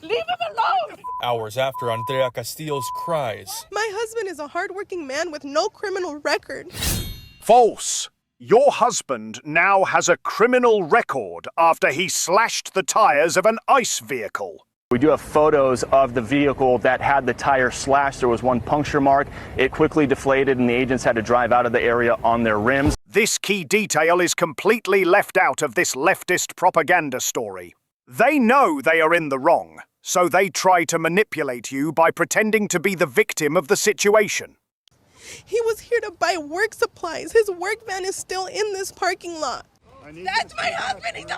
Leave him alone! Hours after Andrea Castillo's cries, My husband is a hardworking man with no criminal record. False. Your husband now has a criminal record after he slashed the tires of an ICE vehicle. We do have photos of the vehicle that had the tire slashed. There was one puncture mark. It quickly deflated and the agents had to drive out of the area on their rims. This key detail is completely left out of this leftist propaganda story. They know they are in the wrong, so they try to manipulate you by pretending to be the victim of the situation. He was here to buy work supplies. His work van is still in this parking lot. That's my husband! He's a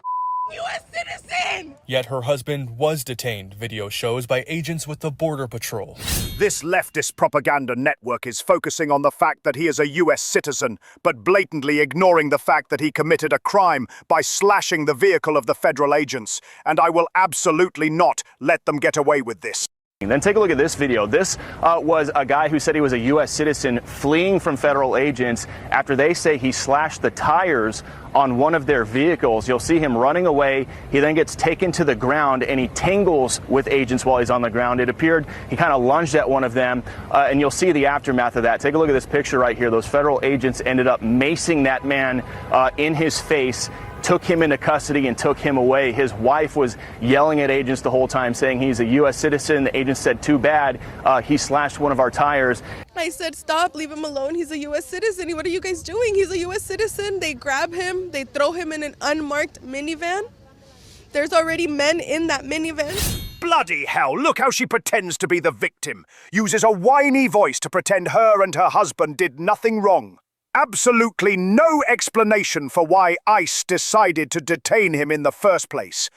U.S. citizen! yet her husband was detained, video shows, by agents with the Border Patrol. This leftist propaganda network is focusing on the fact that he is a U.S. citizen, but blatantly ignoring the fact that he committed a crime by slashing the vehicle of the federal agents, and I will absolutely not let them get away with this. Then take a look at this video. This was a guy who said he was a U.S. citizen fleeing from federal agents after they say he slashed the tires on one of their vehicles. You'll see him running away. He then gets taken to the ground and he tangles with agents while he's on the ground. It appeared he kind of lunged at one of them, and you'll see the aftermath of that. Take a look at this picture right here. Those federal agents ended up macing that man in his face, took him into custody and took him away. His wife was yelling at agents the whole time, saying he's a U.S. citizen. The agents said, too bad, he slashed one of our tires. I said, stop, leave him alone. He's a U.S. citizen. What are you guys doing? He's a U.S. citizen. They grab him. They throw him in an unmarked minivan. There's already men in that minivan. Bloody hell, look how she pretends to be the victim. Uses a whiny voice to pretend her and her husband did nothing wrong. Absolutely no explanation for why ICE decided to detain him in the first place.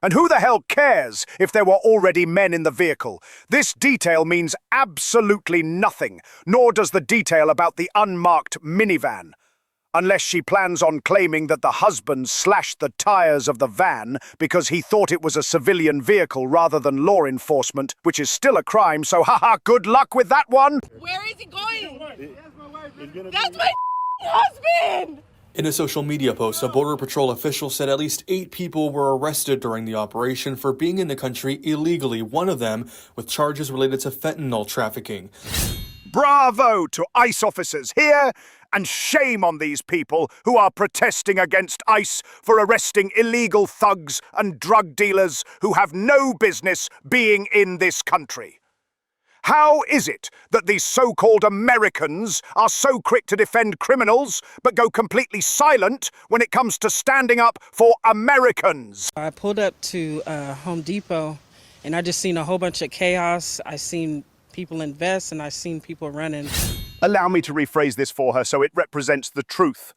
And who the hell cares if there were already men in the vehicle? This detail means absolutely nothing, nor does the detail about the unmarked minivan. Unless she plans on claiming that the husband slashed the tires of the van because he thought it was a civilian vehicle rather than law enforcement, which is still a crime, so haha, good luck with that one! Where is he going? That's my husband! In a social media post, a Border Patrol official said at least 8 people were arrested during the operation for being in the country illegally, one of them with charges related to fentanyl trafficking. Bravo to ICE officers here, and shame on these people who are protesting against ICE for arresting illegal thugs and drug dealers who have no business being in this country. How is it that these so-called Americans are so quick to defend criminals but go completely silent when it comes to standing up for Americans? I pulled up to Home Depot and I just seen a whole bunch of chaos. I seen people in vests and I seen people running. Allow me to rephrase this for her so it represents the truth.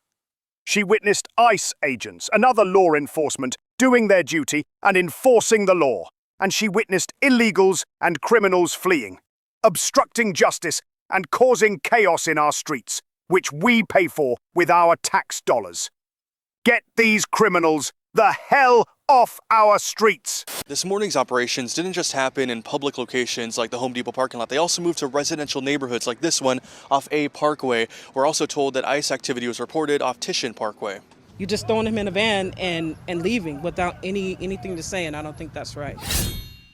She witnessed ICE agents, another law enforcement, doing their duty and enforcing the law. And she witnessed illegals and criminals fleeing, obstructing justice and causing chaos in our streets, which we pay for with our tax dollars. Get these criminals the hell off our streets. This morning's operations didn't just happen in public locations like the Home Depot parking lot. They also moved to residential neighborhoods like this one off A Parkway. We're also told that ICE activity was reported off Titian Parkway. You just throwing him in a van and leaving without anything to say, and I don't think that's right.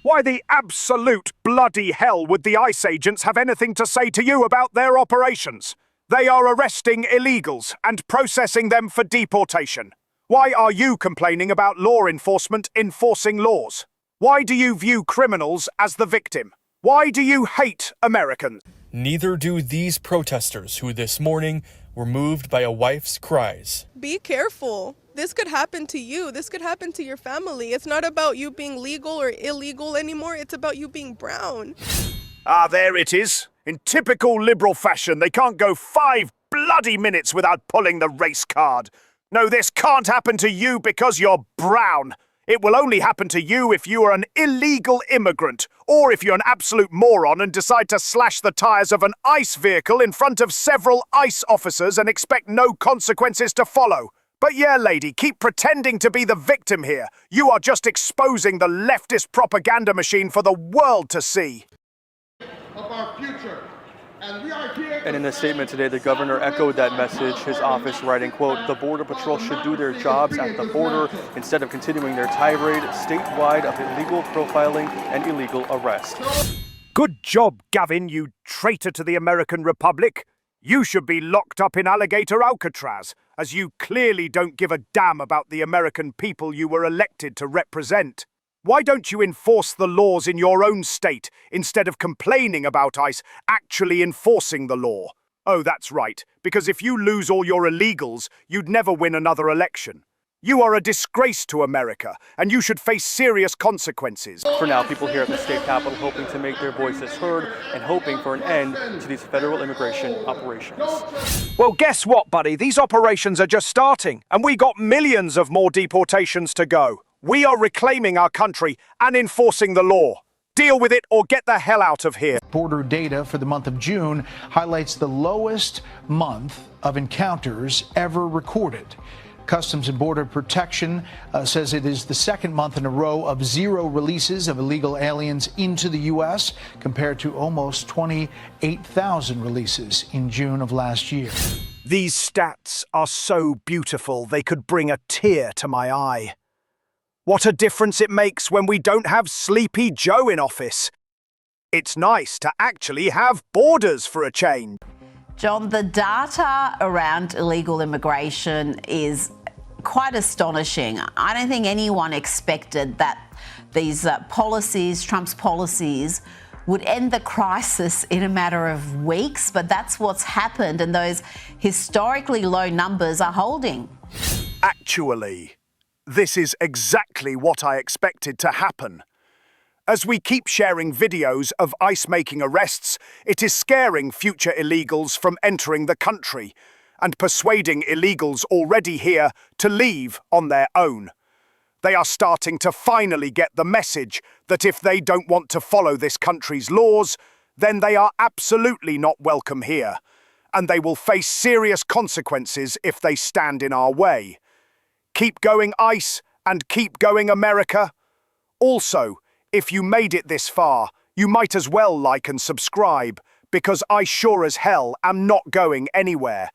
Why the absolute bloody hell would the ICE agents have anything to say to you about their operations? They are arresting illegals and processing them for deportation. Why are you complaining about law enforcement enforcing laws? Why do you view criminals as the victim? Why do you hate Americans? Neither do these protesters who this morning were moved by a wife's cries. Be careful. This could happen to you. This could happen to your family. It's not about you being legal or illegal anymore. It's about you being brown. Ah, there it is. In typical liberal fashion, they can't go 5 bloody minutes without pulling the race card. No, this can't happen to you because you're brown. It will only happen to you if you are an illegal immigrant, or if you're an absolute moron and decide to slash the tires of an ICE vehicle in front of several ICE officers and expect no consequences to follow. But yeah, lady, keep pretending to be the victim here. You are just exposing the leftist propaganda machine for the world to see. Of our future, and we are here And in a statement today, the governor echoed that message, his office writing, quote, "The Border Patrol should do their jobs at the border instead of continuing their tirade statewide of illegal profiling and illegal arrest." Good job, Gavin, you traitor to the American Republic. You should be locked up in Alligator Alcatraz, as you clearly don't give a damn about the American people you were elected to represent. Why don't you enforce the laws in your own state instead of complaining about ICE actually enforcing the law? Oh, that's right, because if you lose all your illegals, you'd never win another election. You are a disgrace to America, and you should face serious consequences. For now, people here at the state capitol hoping to make their voices heard and hoping for an end to these federal immigration operations. Well, guess what, buddy? These operations are just starting, and we got millions of more deportations to go. We are reclaiming our country and enforcing the law. Deal with it or get the hell out of here. Border data for the month of June highlights the lowest month of encounters ever recorded. Customs and Border Protection says it is the second month in a row of zero releases of illegal aliens into the U.S., compared to almost 28,000 releases in June of last year. These stats are so beautiful they could bring a tear to my eye. What a difference it makes when we don't have Sleepy Joe in office. It's nice to actually have borders for a change. John, the data around illegal immigration is quite astonishing. I don't think anyone expected that these policies, Trump's policies, would end the crisis in a matter of weeks, but that's what's happened, and those historically low numbers are holding. Actually, this is exactly what I expected to happen. As we keep sharing videos of ICE making arrests, it is scaring future illegals from entering the country and persuading illegals already here to leave on their own. They are starting to finally get the message that if they don't want to follow this country's laws, then they are absolutely not welcome here, and they will face serious consequences if they stand in our way. Keep going, ICE, and keep going, America. Also, if you made it this far, you might as well like and subscribe, because I sure as hell am not going anywhere.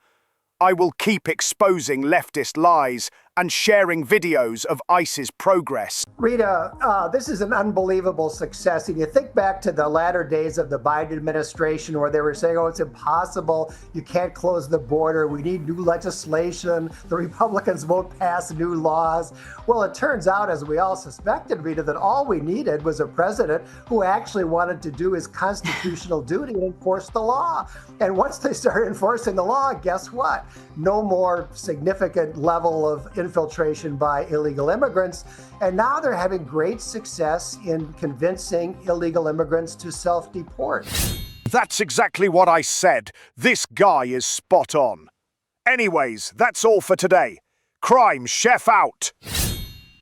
I will keep exposing leftist lies and sharing videos of ICE's progress. Rita, this is an unbelievable success. If you think back to the latter days of the Biden administration where they were saying, oh, it's impossible, you can't close the border, we need new legislation, the Republicans won't pass new laws. Well, it turns out, as we all suspected, Rita, that all we needed was a president who actually wanted to do his constitutional duty and enforce the law. And once they started enforcing the law, guess what? No more significant level of infiltration by illegal immigrants. And now they're having great success in convincing illegal immigrants to self-deport. That's exactly what I said. This guy is spot on. Anyways, that's all for today. Crime Chef out.